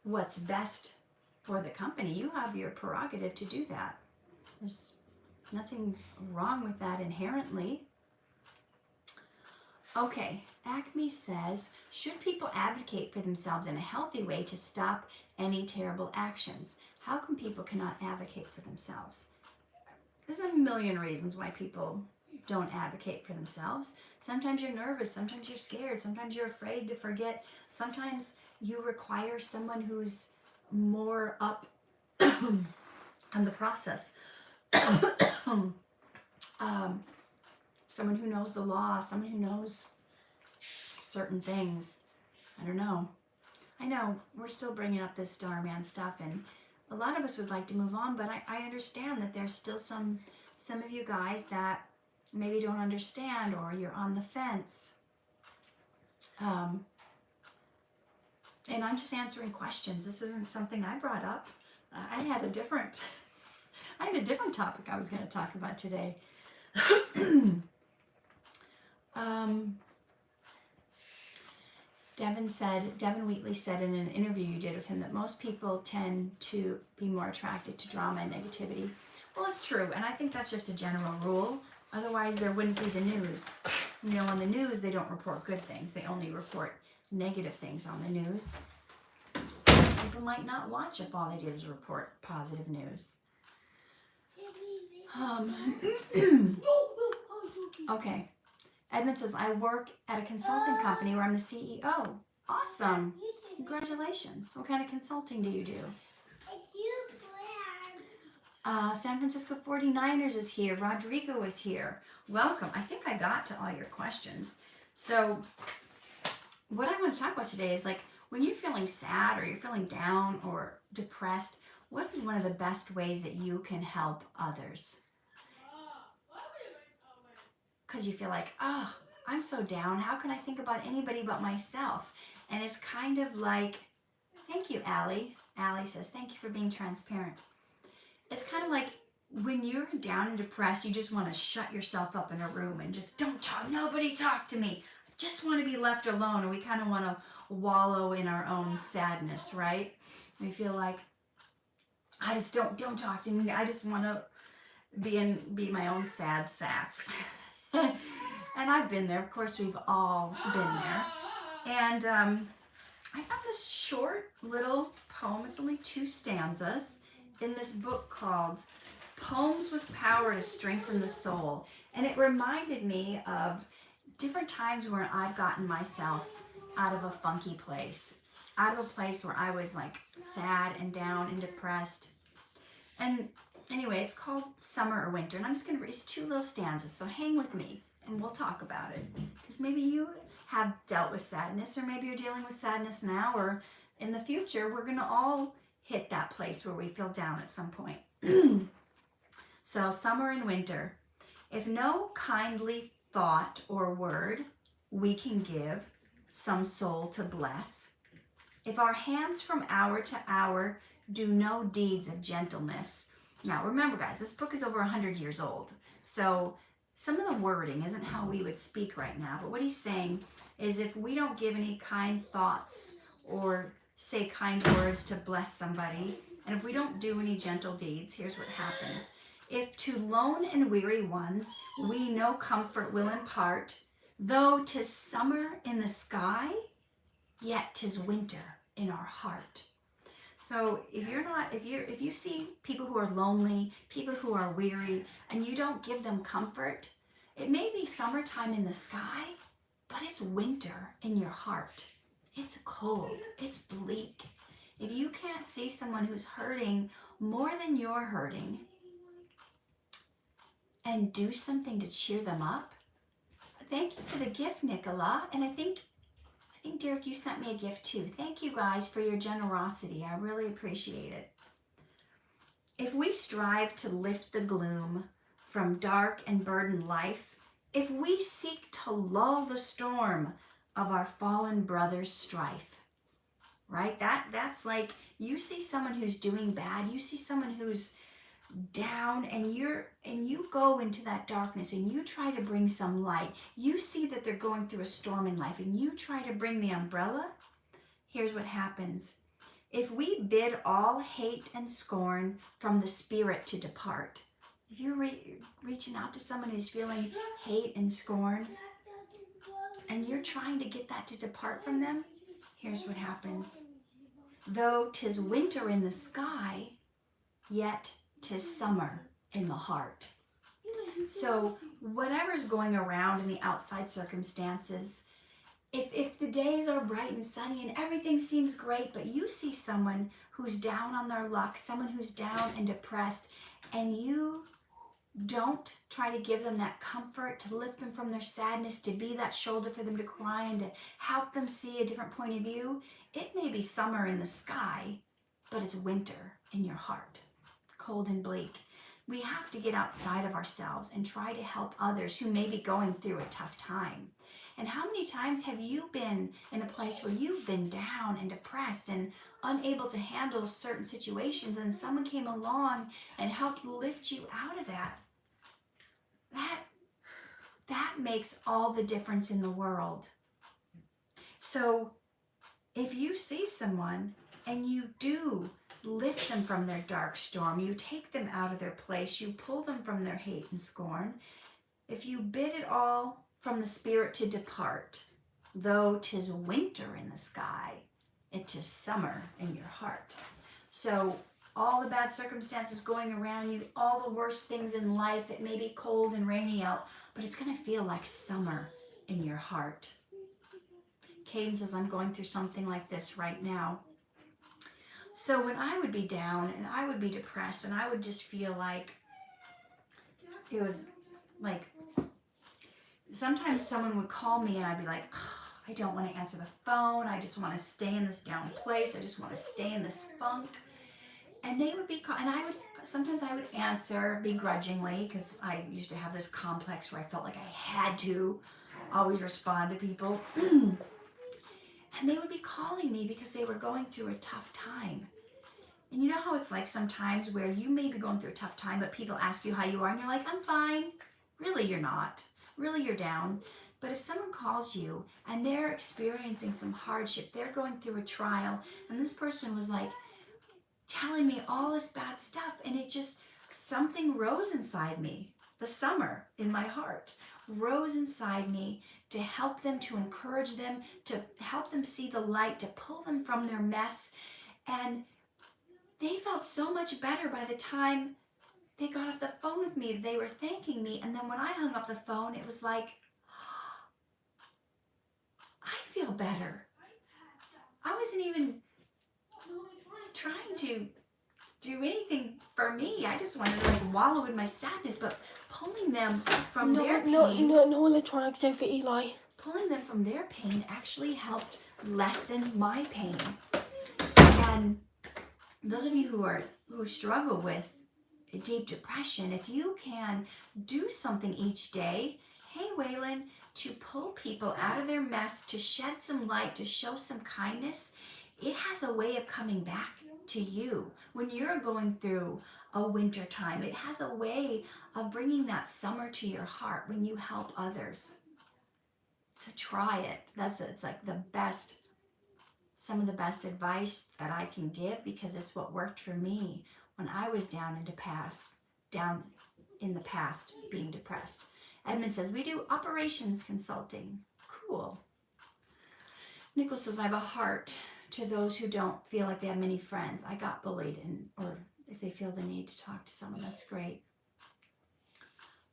what's best for the company, you have your prerogative to do that. There's nothing wrong with that inherently. Okay, Acme says, should people advocate for themselves in a healthy way to stop any terrible actions? How come people cannot advocate for themselves? There's a million reasons why people don't advocate for themselves. Sometimes you're nervous, sometimes you're scared, sometimes you're afraid to forget, sometimes you require someone who's more up on the process. Someone who knows the law, someone who knows certain things. I don't know. I know we're still bringing up this Dhar Mann stuff, and a lot of us would like to move on, but I understand that there's still some of you guys that maybe don't understand, or you're on the fence. And I'm just answering questions. This isn't something I brought up. I had a different topic I was going to talk about today. Devin Wheatley said in an interview you did with him that most people tend to be more attracted to drama and negativity. Well, it's true, and I think that's just a general rule. Otherwise, there wouldn't be the news. You know, on the news, they don't report good things. They only report negative things on the news. People might not watch if all they did is report positive news. Okay. Edmund says, I work at a consulting company where I'm the CEO. Awesome. Congratulations. What kind of consulting do you do? San Francisco 49ers is here. Rodrigo is here. Welcome. I think I got to all your questions. So what I want to talk about today is like when you're feeling sad or you're feeling down or depressed, what is one of the best ways that you can help others? Because you feel like, oh, I'm so down. How can I think about anybody but myself? And it's kind of like, thank you, Allie. Allie says, thank you for being transparent. It's kind of like when you're down and depressed, you just want to shut yourself up in a room and just don't talk. Nobody talk to me. I just want to be left alone. And we kind of want to wallow in our own sadness, right? We feel like, I just don't talk to me. I just want to be my own sad sack. And I've been there. Of course, we've all been there. And I found this short little poem. It's only 2 stanzas in this book called Poems with Power to Strengthen the Soul. And it reminded me of different times where I've gotten myself out of a funky place, out of a place where I was like sad and down and depressed. And anyway, it's called Summer or Winter, and I'm just going to read 2 little stanzas, so hang with me, and we'll talk about it. Because maybe you have dealt with sadness, or maybe you're dealing with sadness now, or in the future, we're going to all hit that place where we feel down at some point. So, Summer and Winter. If no kindly thought or word we can give some soul to bless, if our hands from hour to hour do no deeds of gentleness. Now, remember, guys, this book is over 100 years old. So some of the wording isn't how we would speak right now. But what he's saying is if we don't give any kind thoughts or say kind words to bless somebody, and if we don't do any gentle deeds, here's what happens. If to lone and weary ones we no comfort will impart, though 'tis summer in the sky, yet 'tis winter in our heart. So if you see people who are lonely, people who are weary, and you don't give them comfort, it may be summertime in the sky, but it's winter in your heart. It's cold, it's bleak. If you can't see someone who's hurting more than you're hurting and do something to cheer them up, thank you for the gift, Nicola. And I think, Derek, you sent me a gift too. Thank you guys for your generosity. I really appreciate it. If we strive to lift the gloom from dark and burdened life, if we seek to lull the storm of our fallen brother's strife, right? That's like you see someone who's doing bad, you see someone who's down, and you go into that darkness and you try to bring some light. You see that they're going through a storm in life and you try to bring the umbrella. Here's what happens. If we bid all hate and scorn from the spirit to depart, if you're reaching out to someone who's feeling hate and scorn and you're trying to get that to depart from them, here's what happens. Though 'tis winter in the sky, yet 'tis summer in the heart. So whatever's going around in the outside circumstances, if the days are bright and sunny and everything seems great, but you see someone who's down on their luck, someone who's down and depressed, and you don't try to give them that comfort, to lift them from their sadness, to be that shoulder for them to cry and to help them see a different point of view, it may be summer in the sky, but it's winter in your heart. Cold and bleak. We have to get outside of ourselves and try to help others who may be going through a tough time. And how many times have you been in a place where you've been down and depressed and unable to handle certain situations, and someone came along and helped lift you out of that? That makes all the difference in the world. So if you see someone and you do lift them from their dark storm, you take them out of their place, you pull them from their hate and scorn, if you bid it all from the spirit to depart, though 'tis winter in the sky, it is summer in your heart. So all the bad circumstances going around you, all the worst things in life, it may be cold and rainy out, but it's going to feel like summer in your heart. Caden says, I'm going through something like this right now. So when I would be down and I would be depressed and I would just feel like it was like, sometimes someone would call me and I'd be like, I don't want to answer the phone. I just want to stay in this down place. I just want to stay in this funk. And they would be, and sometimes I would answer begrudgingly, because I used to have this complex where I felt like I had to always respond to people. And they would be calling me because they were going through a tough time. And you know how it's like sometimes where you may be going through a tough time, but people ask you how you are, and you're like, I'm fine. Really, you're not. Really, you're down. But if someone calls you and they're experiencing some hardship, they're going through a trial, and this person was like telling me all this bad stuff, and it just, something rose inside me. The summer in my heart rose inside me to help them, to encourage them, to help them see the light, to pull them from their mess. And they felt so much better by the time they got off the phone with me. They were thanking me. And then when I hung up the phone, it was like, I feel better. I wasn't even trying to do anything for me. I just wanted to like wallow in my sadness, but pulling them from their pain.
No electronics there for Eli.
Pulling them from their pain actually helped lessen my pain. And those of you who struggle with deep depression, if you can do something each day, hey Waylon, to pull people out of their mess, to shed some light, to show some kindness, it has a way of coming back to you. When you're going through a winter time, it has a way of bringing that summer to your heart when you help others. So try it. It's like the best, some of the best advice that I can give, because it's what worked for me when I was down in the past being depressed. Edmund says, we do operations consulting. Cool. Nicholas says, I have a heart to those who don't feel like they have many friends. I got bullied, or if they feel the need to talk to someone, that's great.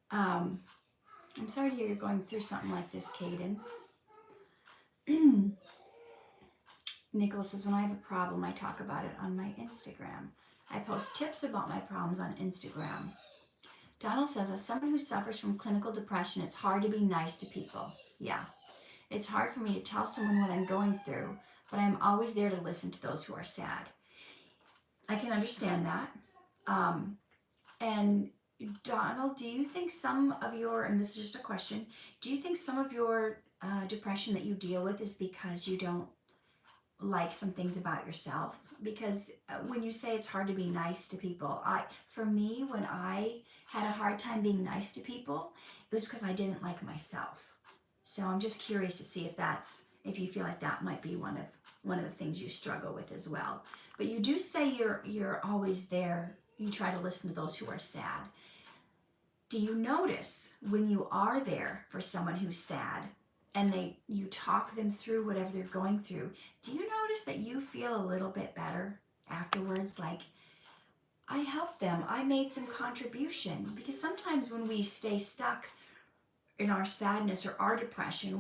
I'm sorry to hear you're going through something like this, Caden. Nicholas says, when I have a problem, I talk about it on my Instagram. I post tips about my problems on Instagram. Donald says, as someone who suffers from clinical depression, it's hard to be nice to people. Yeah, it's hard for me to tell someone what I'm going through, but I'm always there to listen to those who are sad. I can understand that. And Donald, do you think some of your, and this is just a question, do you think some of your depression that you deal with is because you don't like some things about yourself? Because when you say it's hard to be nice to people, for me, when I had a hard time being nice to people, it was because I didn't like myself. So I'm just curious to see if you feel like that might be one of the things you struggle with as well. But you do say you're always there. You try to listen to those who are sad. Do you notice when you are there for someone who's sad and you talk them through whatever they're going through, do you notice that you feel a little bit better afterwards? Like, I helped them, I made some contribution. Because sometimes when we stay stuck in our sadness or our depression,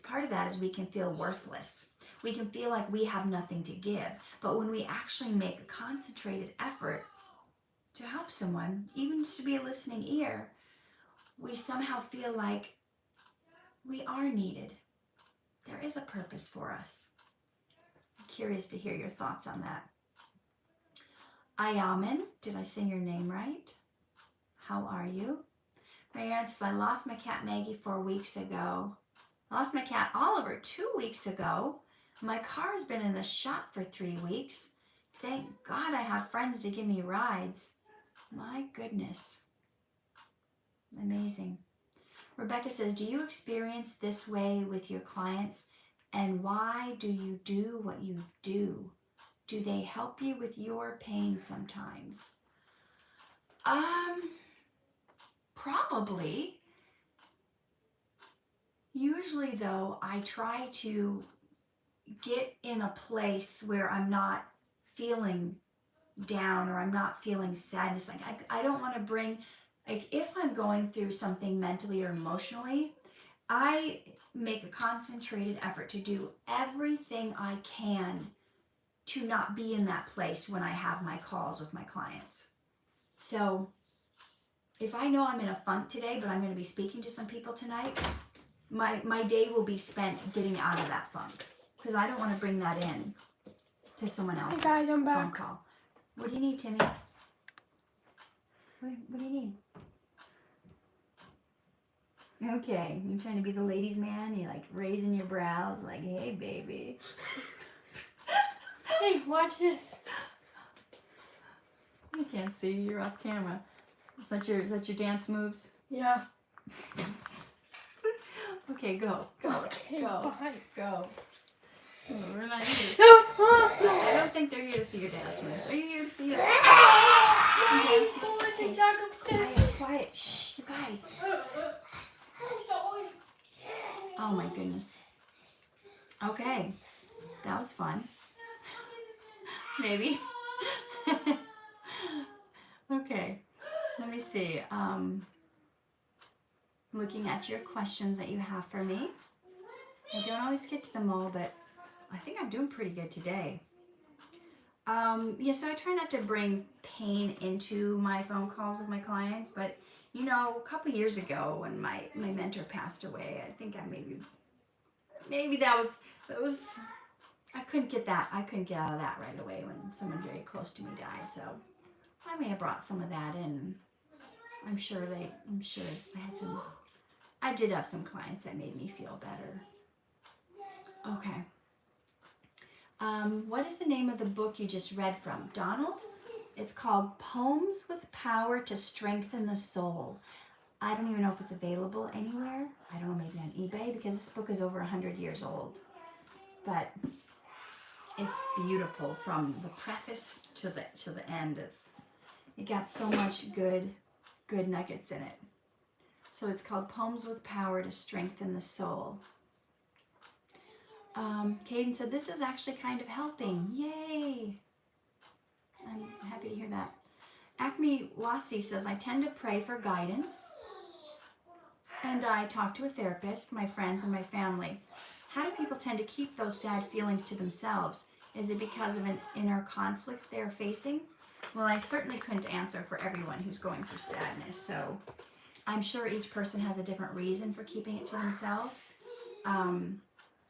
part of that is we can feel worthless. We can feel like we have nothing to give. But when we actually make a concentrated effort to help someone, even just to be a listening ear, we somehow feel like we are needed. There is a purpose for us. I'm curious to hear your thoughts on that. Ayamin, did I say your name right? How are you? Marianne says, I lost my cat Maggie 4 weeks ago. I lost my cat Oliver 2 weeks ago. My car's been in the shop for 3 weeks. Thank God I have friends to give me rides. My goodness. Amazing. Rebecca says, do you experience this way with your clients? And why do you do what you do? Do they help you with your pain sometimes? Probably. Usually though, I try to get in a place where I'm not feeling down or I'm not feeling sadness. Like I don't want to bring, like if I'm going through something mentally or emotionally, I make a concentrated effort to do everything I can to not be in that place when I have my calls with my clients. So if I know I'm in a funk today, but I'm going to be speaking to some people tonight, my day will be spent getting out of that funk because I don't want to bring that in to someone else's
Hey guys, I'm back.
phone call. What do you need, Timmy? What do you need? Okay, you trying to be the ladies' man? You're like raising your brows, like, hey, baby.
Hey, watch this.
I can't see. You're off camera. Is that your dance moves?
Yeah.
Okay, go.
Okay, bye.
Go. Oh, we're not here. I don't think they're here to see your dance moves. Are you here to see your dance moves? Okay. Quiet. Shh, you guys. Oh my goodness. Okay, that was fun. Maybe. Okay, let me see. Looking at your questions that you have for me. I don't always get to them all, but I think I'm doing pretty good today. Yeah, so I try not to bring pain into my phone calls with my clients, but you know, a couple years ago when my mentor passed away, I think I maybe that was I couldn't get out of that right away when someone very close to me died. So I may have brought some of that in. I'm sure I did have some clients that made me feel better. Okay. What is the name of the book you just read from, Donald? It's called Poems with Power to Strengthen the Soul. I don't even know if it's available anywhere. I don't know, maybe on eBay, because this book is over 100 years old. But it's beautiful from the preface to the end. It got so much good nuggets in it. So it's called Poems with Power to Strengthen the Soul. Caden said, this is actually kind of helping. Yay! I'm happy to hear that. Acme Wasi says, I tend to pray for guidance, and I talk to a therapist, my friends, and my family. How do people tend to keep those sad feelings to themselves? Is it because of an inner conflict they're facing? Well, I certainly couldn't answer for everyone who's going through sadness, so I'm sure each person has a different reason for keeping it to themselves.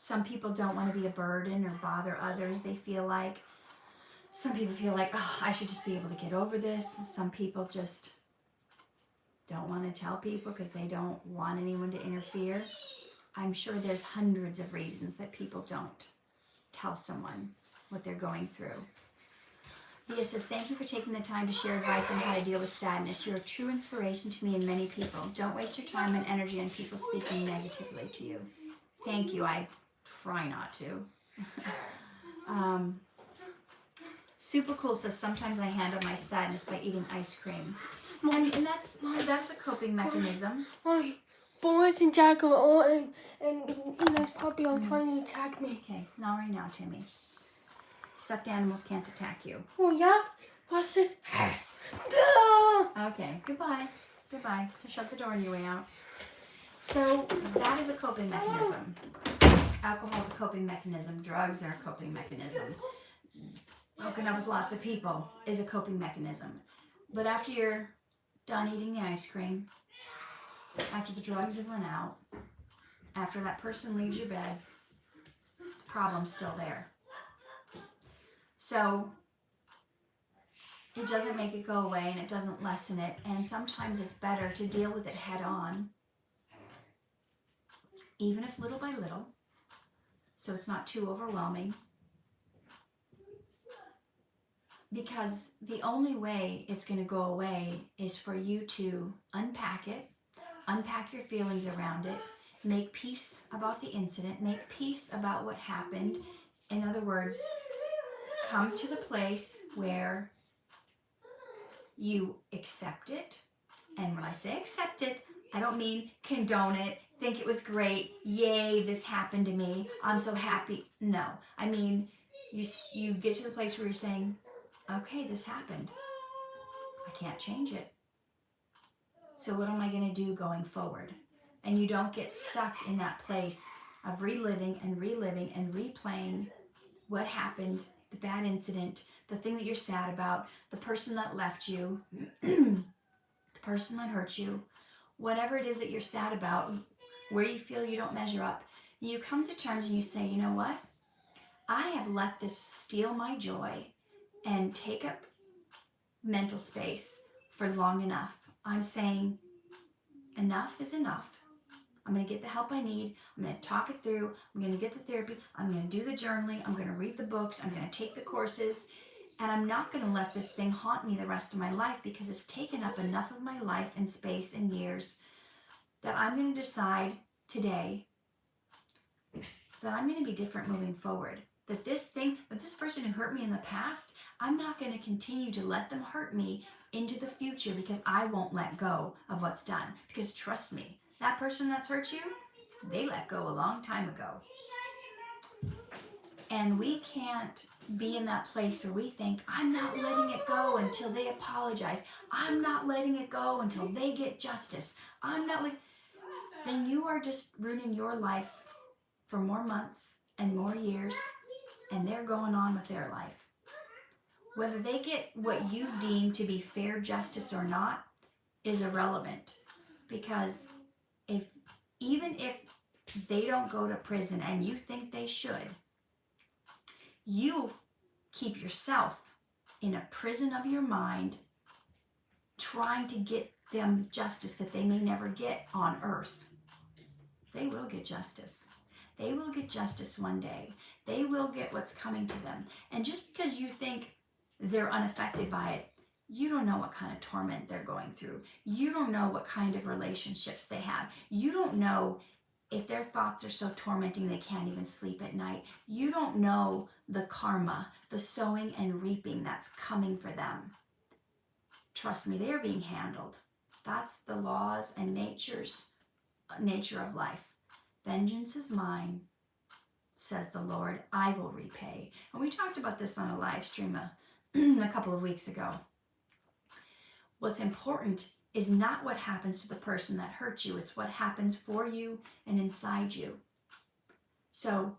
Some people don't want to be a burden or bother others. Some people feel like, oh, I should just be able to get over this. Some people just don't want to tell people because they don't want anyone to interfere. I'm sure there's hundreds of reasons that people don't tell someone what they're going through. Leah says, thank you for taking the time to share advice on how to deal with sadness. You're a true inspiration to me and many people. Don't waste your time and energy on people speaking negatively to you. Thank you. I try not to. Super Cool says, sometimes I handle my sadness by eating ice cream. And that's a coping mechanism.
Mommy, boys and Jack are all and this puppy are trying to attack me.
Okay, not right now, Timmy. Stuffed animals can't attack you.
Oh yeah? What's this?
Okay, goodbye. So shut the door on your way out. So that is a coping mechanism. Alcohol is a coping mechanism. Drugs are a coping mechanism. Hooking up with lots of people is a coping mechanism. But after you're done eating the ice cream, after the drugs have run out, after that person leaves your bed, the problem's still there. So it doesn't make it go away and it doesn't lessen it. And sometimes it's better to deal with it head on even if little by little, so it's not too overwhelming. Because the only way it's going to go away is for you to unpack it, unpack your feelings around it, make peace about the incident, make peace about what happened. In other words, come to the place where you accept it. And when I say accept it, I don't mean condone it, think it was great, yay, this happened to me, I'm so happy. No, I mean, you get to the place where you're saying, okay, this happened. I can't change it. So what am I going to do going forward? And you don't get stuck in that place of reliving and reliving and replaying what happened, the bad incident, the thing that you're sad about, the person that left you, the person that hurt you, whatever it is that you're sad about, where you feel you don't measure up. You come to terms and you say, you know what? I have let this steal my joy and take up mental space for long enough. I'm saying enough is enough. I'm going to get the help I need. I'm going to talk it through. I'm going to get the therapy. I'm going to do the journaling. I'm going to read the books. I'm going to take the courses. And I'm not going to let this thing haunt me the rest of my life because it's taken up enough of my life and space and years that I'm going to decide today that I'm going to be different moving forward. That this person who hurt me in the past, I'm not going to continue to let them hurt me into the future because I won't let go of what's done. Because trust me, that person that's hurt you, they let go a long time ago. And we can't be in that place where we think, I'm not letting it go until they apologize. I'm not letting it go until they get justice. Then you are just ruining your life for more months and more years, and they're going on with their life. Whether they get what you deem to be fair justice or not is irrelevant, because even if they don't go to prison and you think they should, you keep yourself in a prison of your mind trying to get them justice that they may never get on earth. They will get justice. They will get justice one day. They will get what's coming to them. And just because you think they're unaffected by it, you don't know what kind of torment they're going through. You don't know what kind of relationships they have. You don't know if their thoughts are so tormenting they can't even sleep at night. You don't know the karma, the sowing and reaping that's coming for them. Trust me, they are being handled. That's the laws and nature of life. Vengeance is mine, says the Lord. I will repay. And we talked about this on a live stream a couple of weeks ago. What's important is not what happens to the person that hurt you. It's what happens for you and inside you. So,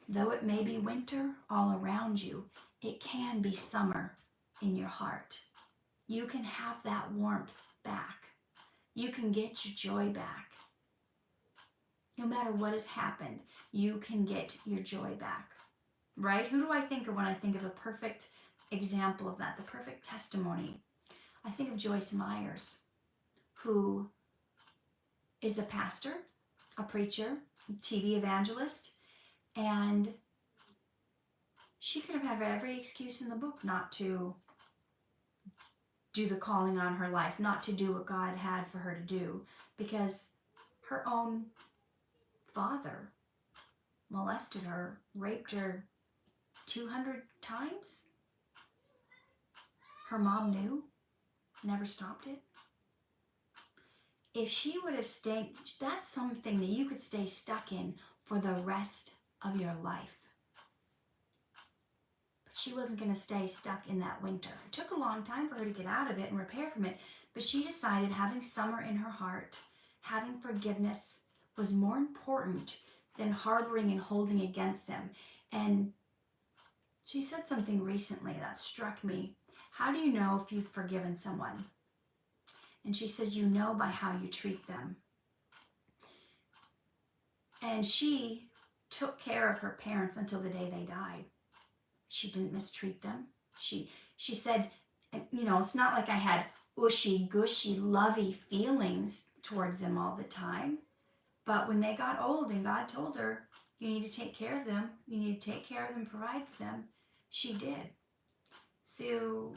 though it may be winter all around you, it can be summer in your heart. You can have that warmth back. You can get your joy back. No matter what has happened, you can get your joy back. Right? Who do I think of when I think of a perfect example of that, the perfect testimony? I think of Joyce Myers, who is a pastor, a preacher, TV evangelist, and she could have had every excuse in the book not to do the calling on her life, not to do what God had for her to do, because her own father molested her, raped her 200 times. Her mom knew, never stopped it. If she would have stayed, that's something that you could stay stuck in for the rest of your life. But she wasn't going to stay stuck in that winter. It took a long time for her to get out of it and repair from it, but she decided having summer in her heart, having forgiveness was more important than harboring and holding against them. And she said something recently that struck me. How do you know if you've forgiven someone? And she says, you know by how you treat them. And she took care of her parents until the day they died. She didn't mistreat them. She said, it's not like I had ushy, gushy, lovey feelings towards them all the time. But when they got old and God told her, you need to take care of them, you need to take care of them, provide for them, she did. So,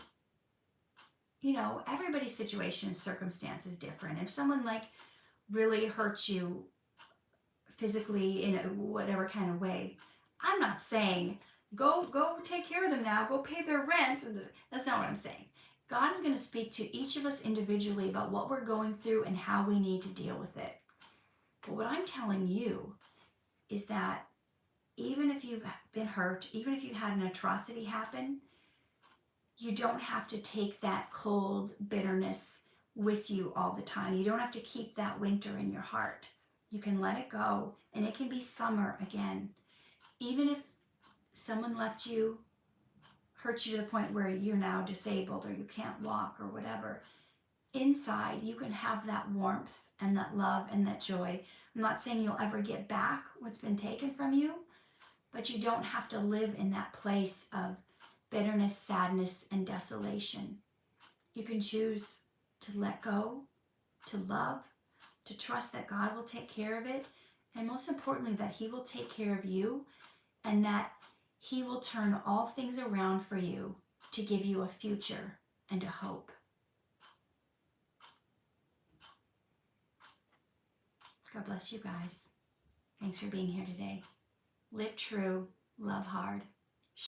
you know, everybody's situation and circumstance is different. If someone like really hurts you physically in a whatever kind of way, I'm not saying go take care of them now, go pay their rent. That's not what I'm saying. God is going to speak to each of us individually about what we're going through and how we need to deal with it. But what I'm telling you is that even if you've been hurt, even if you had an atrocity happen, you don't have to take that cold bitterness with you all the time. You don't have to keep that winter in your heart. You can let it go, and it can be summer again. Even if someone left you, hurt you to the point where you're now disabled or you can't walk or whatever, inside you can have that warmth and that love and that joy. I'm not saying you'll ever get back what's been taken from you, but you don't have to live in that place of bitterness, sadness, and desolation. You can choose to let go, to love, to trust that God will take care of it, and most importantly, that He will take care of you, and that He will turn all things around for you to give you a future and a hope. God bless you guys. Thanks for being here today. Live true, love hard.